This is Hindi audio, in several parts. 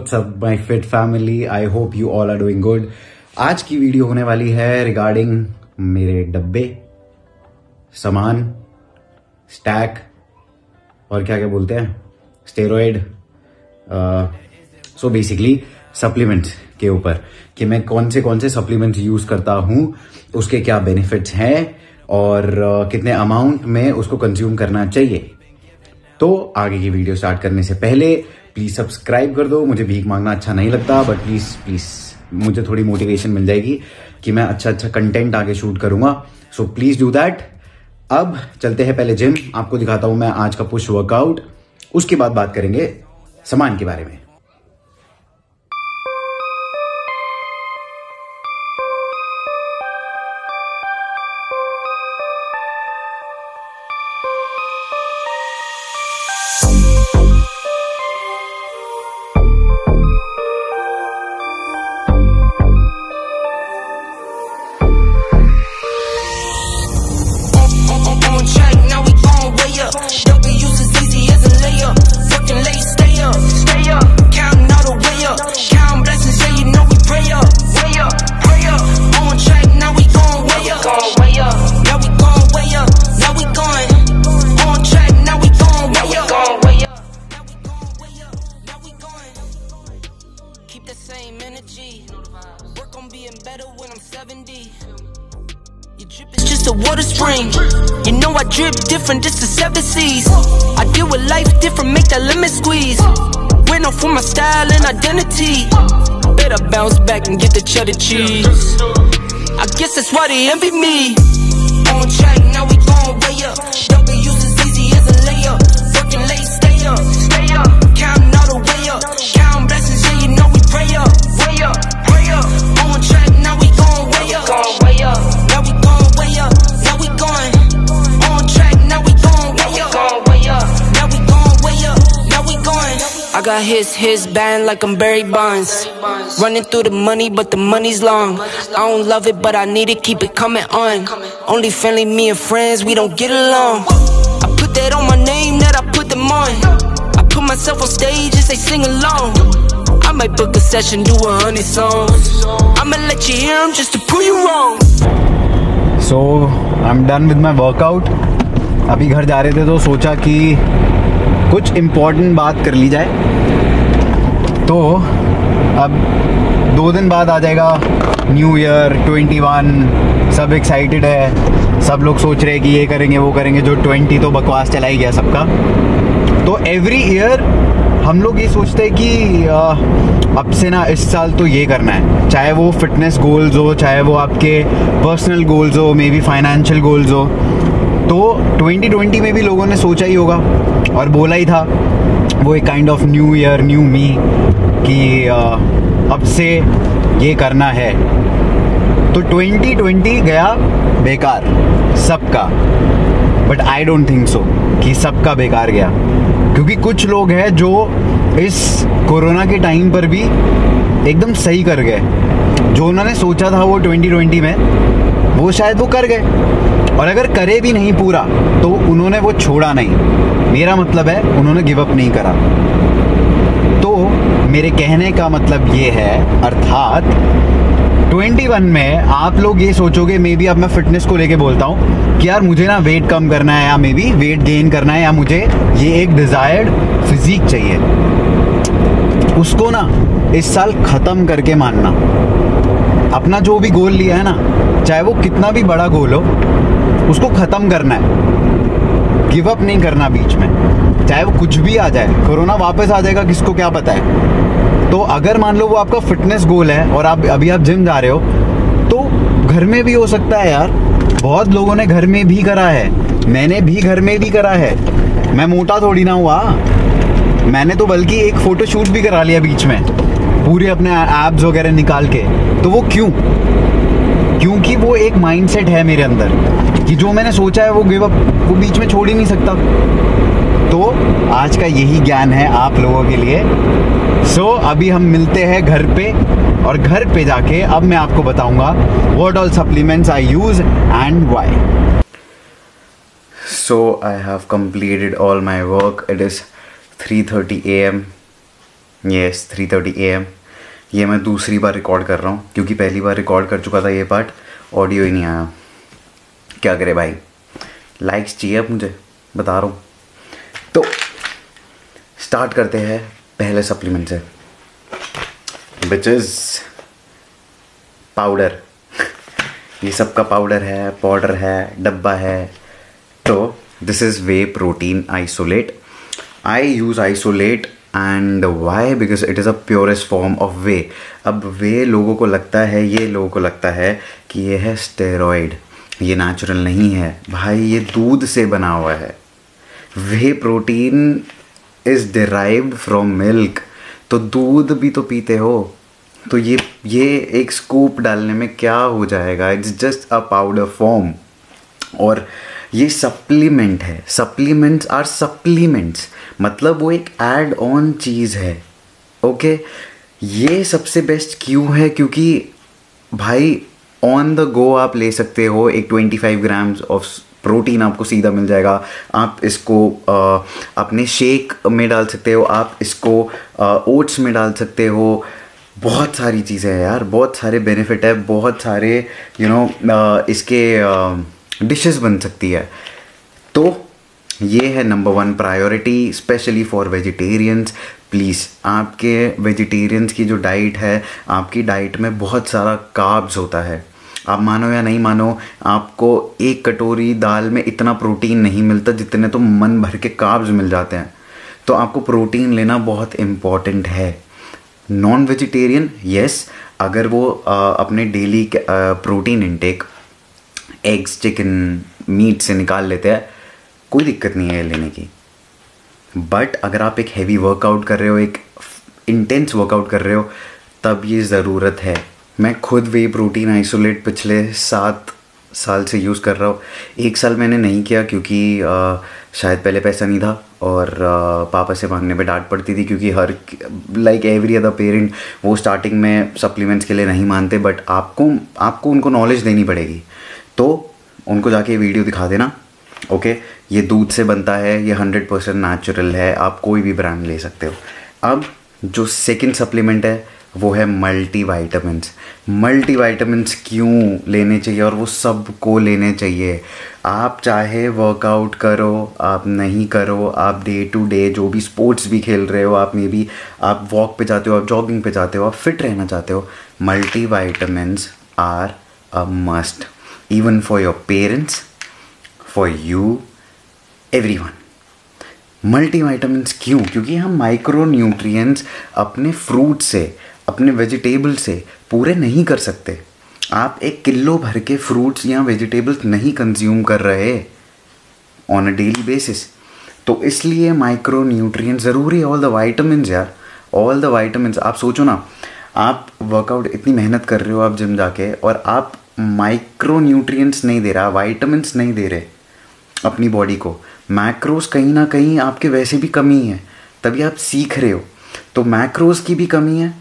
What's up my fit family, I hope you all are doing good. आज की वीडियो होने वाली है रिगार्डिंग मेरे डब्बे, सामान, स्टैक और क्या क्या बोलते हैं, स्टेरॉइड, सो बेसिकली सप्लीमेंट्स के ऊपर कि मैं कौन से सप्लीमेंट्स यूज करता हूं, उसके क्या बेनिफिट्स हैं और कितने अमाउंट में उसको कंज्यूम करना चाहिए। तो आगे की वीडियो स्टार्ट करने से पहले प्लीज सब्सक्राइब कर दो। मुझे भीख मांगना अच्छा नहीं लगता, बट प्लीज मुझे थोड़ी मोटिवेशन मिल जाएगी कि मैं अच्छा कंटेंट आगे शूट करूंगा। So please do that. अब चलते हैं पहले जिम, आपको दिखाता हूं मैं आज का पुश वर्कआउट, उसके बाद बात करेंगे सामान के बारे में। Keep the same energy. Work on being better when I'm 70. Your drip is just a water spring. You know I drip different, just the 7 seas. I deal with life different, make that lemon squeeze. Went off for my style and identity. Better bounce back and get the cheddar cheese. I guess that's why they envy me. On track, now we going way up. W's as easy as a layup. Working late, stay up, stay up. Counting all the way up. Counting blessings, yeah, you know we pray up, way up, pray up. On track, now we going way up, going way up. Now we going way up, now we going. On track, now we going way up, going way up. Now we going way up, now we going. I got his band like I'm Barry Bonds. Running through the money, but the money's long. I don't love it, but I need it, keep it coming on. Only family, me and friends, we don't get along. I put that on my name, that I put them on. I put myself on stage and say sing along. I might book a session, do 100 songs. I'ma let you hear them just to prove you wrong. So I'm done with my workout. अभी घर जा रहे थे तो सोचा कि कुछ इम्पोर्टेंट बात कर ली जाए। तो अब 2 दिन बाद आ जाएगा न्यू ईयर 21, सब एक्साइटेड है, सब लोग सोच रहे हैं कि ये करेंगे वो करेंगे। जो 20 तो बकवास चला ही गया सबका। तो एवरी ईयर हम लोग ये सोचते हैं कि अब से ना इस साल तो ये करना है, चाहे वो फिटनेस गोल्स हो, चाहे वो आपके पर्सनल गोल्स हो, मे बी फाइनेंशियल गोल्स हो। तो 2020 में भी लोगों ने सोचा ही होगा और बोला ही था, वो एक kind of new year new me कि अब से ये करना है। तो 2020 गया बेकार सबका, but I don't think so कि सबका बेकार गया, क्योंकि कुछ लोग हैं जो इस कोरोना के टाइम पर भी एकदम सही कर गए। जो उन्होंने सोचा था वो 2020 में, वो शायद वो कर गए, और अगर करे भी नहीं पूरा तो उन्होंने वो छोड़ा नहीं। मेरा मतलब है उन्होंने गिव अप नहीं करा। तो मेरे कहने का मतलब ये है, अर्थात 21 में आप लोग ये सोचोगे, मे बी अब मैं फिटनेस को लेके बोलता हूँ कि यार मुझे ना वेट कम करना है, या मे बी वेट गेन करना है, या मुझे ये एक डिजायर्ड फिजिक चाहिए। उसको ना इस साल खत्म करके मानना। अपना जो भी गोल लिया है ना, चाहे वो कितना भी बड़ा गोल हो, उसको खत्म करना है। गिव अप नहीं करना बीच में, चाहे वो कुछ भी आ जाए। कोरोना वापस आ जाएगा, किसको क्या पता है। तो अगर मान लो वो आपका फिटनेस गोल है और आप जिम जा रहे हो, तो घर में भी हो सकता है यार। बहुत लोगों ने घर में भी करा है, मैंने भी घर में भी करा है। मैं मोटा थोड़ी ना हुआ, मैंने तो बल्कि एक फोटो शूट भी करा लिया बीच में, पूरे अपने एब्स वगैरह निकाल के। तो वो क्योंकि वो एक माइंडसेट है मेरे अंदर कि जो मैंने सोचा है वो गिव अप, वो बीच में छोड़ ही नहीं सकता। तो आज का यही ज्ञान है आप लोगों के लिए। सो अभी हम मिलते हैं घर पे, और घर पे जाके अब मैं आपको बताऊंगा what all supplements I use and why. So I have completed all my work. It is 3:30 AM yes 3:30 AM। ये मैं दूसरी बार रिकॉर्ड कर रहा हूँ क्योंकि पहली बार रिकॉर्ड कर चुका था ये पार्ट, ऑडियो ही नहीं आया। क्या करे भाई, लाइक्स चाहिए अब मुझे, बता रहा हूँ। तो स्टार्ट करते हैं पहले सप्लीमेंट से, विच इज़ पाउडर। ये सब का पाउडर है, पाउडर है, डब्बा है। तो this is whey protein isolate. I use isolate and whey, because it is a purest form of whey. अब वे लोगों को लगता है, ये लोगों को लगता है कि ये है स्टेरॉइड, ये नेचुरल नहीं है। भाई ये दूध से बना हुआ है। Whey protein is derived from milk. तो दूध भी तो पीते हो, तो ये एक स्कूप डालने में क्या हो जाएगा, it's just a powder form. और ये सप्लीमेंट है, सप्लीमेंट्स आर सप्लीमेंट्स, मतलब वो एक ऐड ऑन चीज़ है। ओके, ये सबसे बेस्ट क्यों है, क्योंकि भाई ऑन द गो आप ले सकते हो। एक 25 ग्राम्स ऑफ प्रोटीन आपको सीधा मिल जाएगा। आप इसको अपने शेक में डाल सकते हो, आप इसको ओट्स में डाल सकते हो। बहुत सारी चीज़ें हैं यार, बहुत सारे बेनिफिट है, बहुत सारे इसके डिशेस बन सकती है। तो ये है number 1 priority, specially for vegetarians. Please, आपके वेजिटेरियंस की जो डाइट है, आपकी डाइट में बहुत सारा कार्ब्स होता है। आप मानो या नहीं मानो, आपको एक कटोरी दाल में इतना प्रोटीन नहीं मिलता जितने तो मन भर के कार्ब्स मिल जाते हैं। तो आपको प्रोटीन लेना बहुत इम्पॉर्टेंट है। नॉन वेजिटेरियन, यस, अगर वो अपने daily protein intake eggs, chicken, meat से निकाल लेते हैं, कोई दिक्कत नहीं है लेने की। बट अगर आप एक हैवी वर्कआउट कर रहे हो, एक इंटेंस वर्कआउट कर रहे हो, तब ये ज़रूरत है। मैं खुद वे प्रोटीन आइसोलेट पिछले 7 साल से यूज़ कर रहा हूँ। 1 साल मैंने नहीं किया क्योंकि शायद पहले पैसा नहीं था और पापा से मांगने पे डांट पड़ती थी, क्योंकि हर लाइक एवरी अदर पेरेंट वो स्टार्टिंग में सप्लीमेंट्स के लिए नहीं मानते। बट आपको उनको नॉलेज देनी पड़ेगी। तो उनको जाके वीडियो दिखा देना। ओके, ये दूध से बनता है, ये 100% नेचुरल है, आप कोई भी ब्रांड ले सकते हो। अब जो सेकंड सप्लीमेंट है वो है मल्टीविटामिन्स। मल्टीविटामिन्स क्यों लेने चाहिए, और वो सबको लेने चाहिए। आप चाहे वर्कआउट करो, आप नहीं करो, आप डे टू डे जो भी स्पोर्ट्स भी खेल रहे हो, आप मे बी आप वॉक पे जाते हो, आप जॉगिंग पे जाते हो, आप फिट रहना चाहते हो, multivitamins are a must, even for your parents, for you, everyone. Multivitamins क्यों? क्योंकि हम माइक्रो न्यूट्रिएंट्स अपने फ्रूट से, अपने वेजिटेबल से पूरे नहीं कर सकते। आप 1 किलो भर के फ्रूट्स या वेजिटेबल्स नहीं कंज्यूम कर रहे ऑन अ डेली बेसिस। तो इसलिए माइक्रो न्यूट्रिएंट्स ज़रूरी है। ऑल द वाइटामिन्स यार, ऑल द वाइटामिन्स। आप सोचो ना, आप वर्कआउट इतनी मेहनत कर रहे हो, आप जिम जाके, और आप माइक्रो न्यूट्रिएंट्स नहीं दे रहा, वाइटामिन्स नहीं दे रहे अपनी बॉडी को। मैक्रोस कहीं ना कहीं आपके वैसे भी कमी है, तभी आप सीख रहे हो। तो मैक्रोस की भी कमी है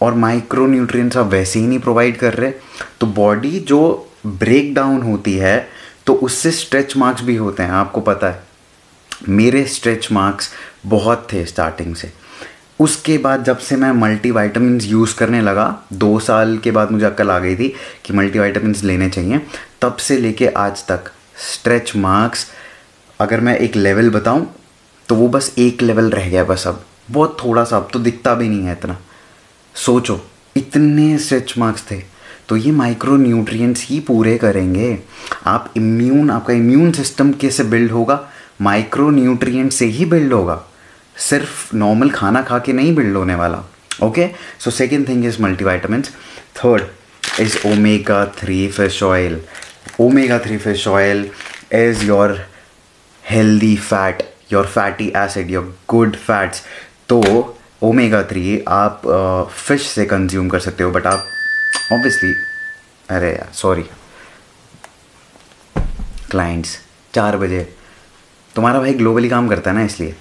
और माइक्रो न्यूट्रिएंट्स आप वैसे ही नहीं प्रोवाइड कर रहे। तो बॉडी जो ब्रेक डाउन होती है, तो उससे स्ट्रेच मार्क्स भी होते हैं। आपको पता है मेरे स्ट्रेच मार्क्स बहुत थे स्टार्टिंग से। उसके बाद जब से मैं मल्टीविटामिन्स यूज़ करने लगा, 2 साल के बाद मुझे अक्ल आ गई थी कि मल्टीविटामिन्स लेने चाहिए। तब से लेके आज तक स्ट्रेच मार्क्स, अगर मैं एक लेवल बताऊं तो वो बस 1 लेवल रह गया बस। अब बहुत थोड़ा सा, अब तो दिखता भी नहीं है इतना। सोचो, इतने स्ट्रेच मार्क्स थे। तो ये माइक्रो न्यूट्रिएंट्स ही पूरे करेंगे। आपका इम्यून सिस्टम कैसे बिल्ड होगा? माइक्रो न्यूट्रिएंट से ही बिल्ड होगा, सिर्फ नॉर्मल खाना खा के नहीं बिल्ड होने वाला। Okay, so second thing is multivitamins. Third is omega 3 fish oil. Omega 3 fish oil is your healthy fat, your fatty acid, your good fats. तो ओमेगा 3 आप फिश से कंज्यूम कर सकते हो। बट आप ऑब्वियसली, अरे यार सॉरी, क्लाइंट्स 4 बजे, तुम्हारा भाई ग्लोबली काम करता है ना, इसलिए।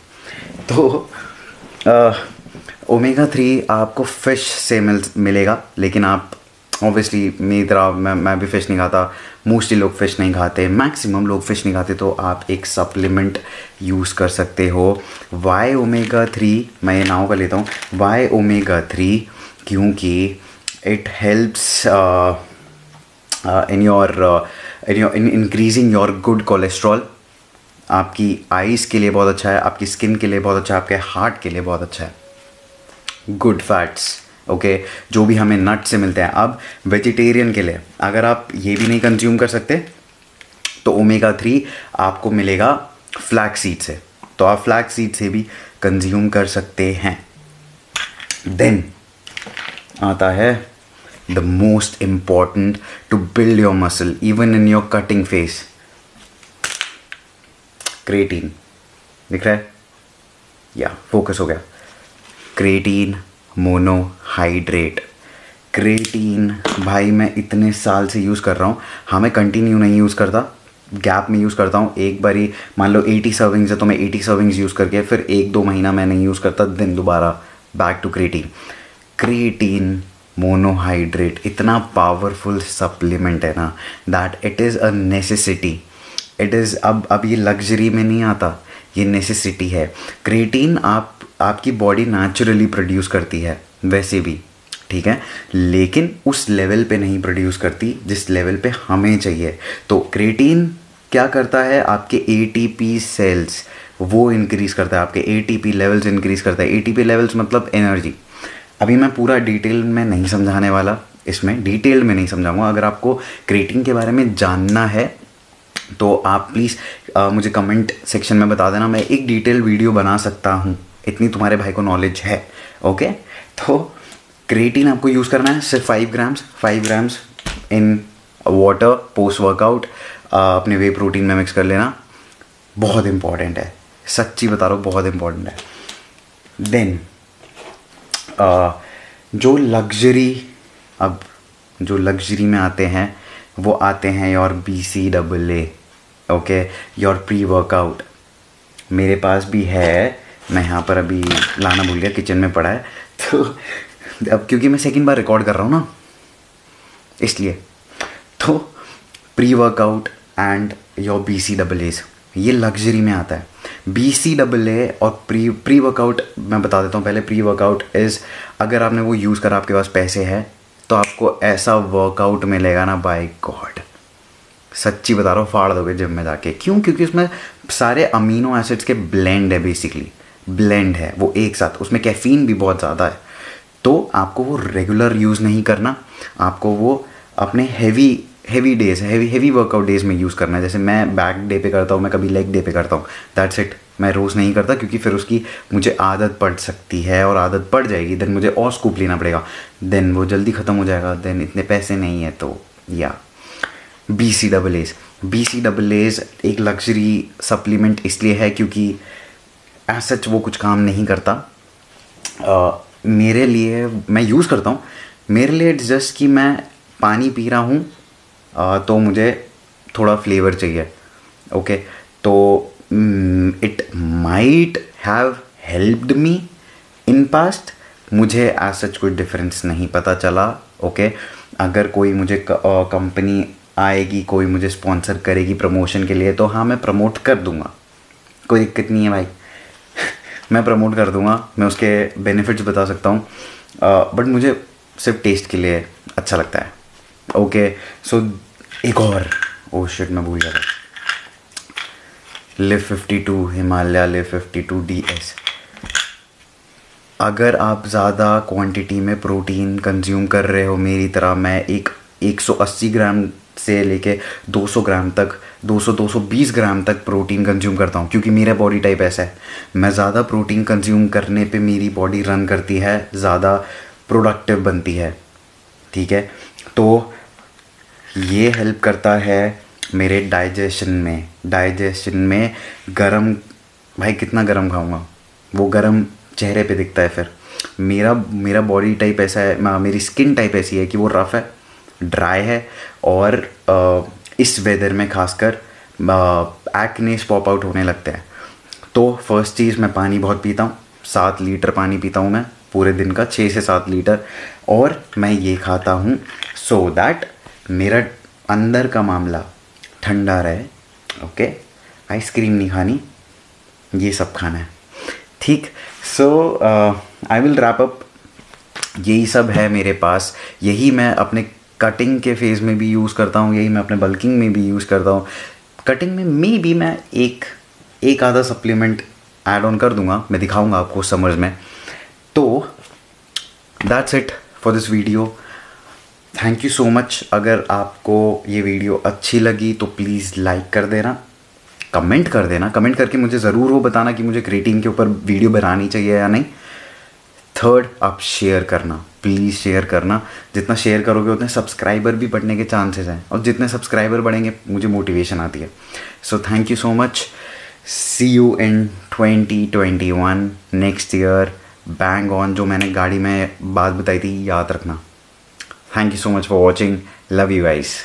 तो ओमेगा 3 आपको फ़िश से मिलेगा, लेकिन आप ऑब्वियसली मेरी तरह मैं भी फ़िश नहीं खाता, मोस्टली लोग फ़िश नहीं खाते, मैक्सिमम लोग फ़िश नहीं खाते, तो आप एक सप्लीमेंट यूज़ कर सकते हो वाई ओमेगा 3। मैं ये नाम का लेता हूँ वाई ओमेगा 3, क्योंकि it helps in increasing your good cholesterol. आपकी आइज़ के लिए बहुत अच्छा है, आपकी स्किन के लिए बहुत अच्छा है, आपके हार्ट के लिए बहुत अच्छा है। गुड फैट्स, ओके, जो भी हमें नट से मिलते हैं। अब वेजिटेरियन के लिए अगर आप ये भी नहीं कंज्यूम कर सकते तो ओमेगा 3 आपको मिलेगा फ्लैक्स सीड से, तो आप फ्लैक्स सीड से भी कंज्यूम कर सकते हैं। देन आता है the most important to build your muscle even in your cutting phase, creatine. दिख रहा है? या फोकस हो गया। Creatine monohydrate. क्रिएटिन भाई मैं इतने साल से यूज़ कर रहा हूँ। हाँ, मैं कंटिन्यू नहीं यूज़ करता, गैप में यूज़ करता हूँ। एक बारी मान लो 80 सर्विंग्स है तो मैं 80 सर्विंग्स यूज़ करके फिर 1-2 महीना मैं नहीं यूज़ करता, देन दोबारा back to creatine. Creatine monohydrate इतना पावरफुल सप्लीमेंट है ना, that it is a necessity. It is अब ये लग्जरी में नहीं आता, ये नेसेसिटी है। क्रिएटिन आपकी बॉडी नेचुरली प्रोड्यूस करती है वैसे भी, ठीक है, लेकिन उस लेवल पे नहीं प्रोड्यूस करती जिस लेवल पे हमें चाहिए। तो क्रिएटिन क्या करता है, आपके एटीपी सेल्स वो इंक्रीज़ करता है, आपके एटीपी लेवल्स इंक्रीज़ करता है। एटीपी लेवल्स मतलब एनर्जी। अभी मैं पूरा डिटेल में नहीं समझाने वाला, इसमें डिटेल में नहीं समझाऊंगा। अगर आपको क्रिएटिन के बारे में जानना है तो आप प्लीज़ मुझे कमेंट सेक्शन में बता देना, मैं एक डिटेल वीडियो बना सकता हूँ, इतनी तुम्हारे भाई को नॉलेज है। ओके, तो क्रिएटिन आपको यूज़ करना है सिर्फ 5 grams in water post workout, अपने वे प्रोटीन में मिक्स कर लेना। बहुत इंपॉर्टेंट है, सच्ची बता रहा हूँ, बहुत इंपॉर्टेंट है। देन जो लग्जरी में आते हैं वो आते हैं your BCAA, okay, your pre workout. मेरे पास भी है, मैं यहाँ पर अभी लाना भूल गया, किचन में पड़ा है। तो अब क्योंकि मैं सेकंड बार रिकॉर्ड कर रहा हूँ ना, इसलिए तो pre workout and your BCAAs ये लग्जरी में आता है। BCAA और प्री वर्कआउट मैं बता देता हूँ पहले। प्री वर्कआउट इज़, अगर आपने वो यूज़ करा, आपके पास पैसे हैं, तो आपको ऐसा वर्कआउट मिलेगा ना, बाय गॉड सच्ची बता रहा हूँ, फाड़ दोगे जिम में जाके। क्यों? क्योंकि उसमें सारे अमीनो एसिड्स के ब्लेंड है, बेसिकली ब्लेंड है वो एक साथ, उसमें कैफीन भी बहुत ज़्यादा है। तो आपको वो रेगुलर यूज़ नहीं करना, आपको वो अपने हैवी वर्कआउट डेज में यूज़ करना है। जैसे मैं बैक डे पे करता हूँ, मैं कभी लेग डे पे करता हूँ, दैट्स इट। मैं रोज़ नहीं करता क्योंकि फिर उसकी मुझे आदत पड़ सकती है, और आदत पड़ जाएगी देन मुझे और स्कूप लेना पड़ेगा, देन वो जल्दी ख़त्म हो जाएगा, देन इतने पैसे नहीं है। तो या BCAAs एक लग्जरी सप्लीमेंट इसलिए है क्योंकि एज सच वो कुछ काम नहीं करता। मेरे लिए, मैं यूज़ करता हूँ, मेरे लिए इट्स जस्ट कि मैं पानी पी रहा हूँ तो मुझे थोड़ा फ्लेवर चाहिए, ओके। तो it might have helped me in past, मुझे एज सच कोई डिफरेंस नहीं पता चला, ओके। अगर कोई मुझे कंपनी आएगी, कोई मुझे स्पॉन्सर करेगी प्रमोशन के लिए, तो हाँ मैं प्रमोट कर दूँगा, कोई दिक्कत नहीं है भाई। मैं प्रमोट कर दूँगा, मैं उसके बेनिफिट्स बता सकता हूँ, बट मुझे सिर्फ टेस्ट के लिए अच्छा लगता है, ओके। सो एक और, ओह शिट मैं भूल गया था, लिव 52 हिमालय लिव 52 DS। अगर आप ज़्यादा क्वांटिटी में प्रोटीन कंज्यूम कर रहे हो मेरी तरह, मैं 180 ग्राम से लेके 200 ग्राम तक, 220 ग्राम तक प्रोटीन कंज्यूम करता हूँ, क्योंकि मेरा बॉडी टाइप ऐसा है। मैं ज़्यादा प्रोटीन कंज्यूम करने पे मेरी बॉडी रन करती है, ज़्यादा प्रोडक्टिव बनती है, ठीक है। तो ये हेल्प करता है मेरे डाइजेशन में। गरम, भाई कितना गरम खाऊंगा, वो गरम चेहरे पे दिखता है। फिर मेरा बॉडी टाइप ऐसा है, मेरी स्किन टाइप ऐसी है कि वो रफ़ है, ड्राई है, और इस वेदर में खासकर एक्नेस पॉप आउट होने लगते हैं। तो फर्स्ट चीज़, मैं पानी बहुत पीता हूँ, 7 लीटर पानी पीता हूँ मैं पूरे दिन का, 6 से 7 लीटर। और मैं ये खाता हूँ सो दैट मेरा अंदर का मामला ठंडा रहे। ओके, आइसक्रीम नहीं खानी, ये सब खाना है, ठीक। सो आई विल रैप अप। यही सब है मेरे पास, यही मैं अपने कटिंग के फेज़ में भी यूज़ करता हूँ, यही मैं अपने बल्किंग में भी यूज़ करता हूँ। कटिंग में मे बी मैं एक आधा सप्लीमेंट ऐड ऑन कर दूंगा, मैं दिखाऊंगा आपको समर्स में। तो that's it for this video. Thank you so much. अगर आपको ये वीडियो अच्छी लगी तो प्लीज़ लाइक कर देना, कमेंट कर देना, कमेंट करके मुझे ज़रूर वो बताना कि मुझे क्रिएटिन के ऊपर वीडियो बनानी चाहिए या नहीं। थर्ड, आप शेयर करना, प्लीज़ शेयर करना। जितना शेयर करोगे उतने सब्सक्राइबर भी बढ़ने के चांसेस हैं, और जितने सब्सक्राइबर बढ़ेंगे मुझे मोटिवेशन आती है। So thank you so much. See you in 2021 next year. Bang on. जो मैंने गाड़ी में बात बताई थी याद रखना। Thank you so much for watching. Love you guys.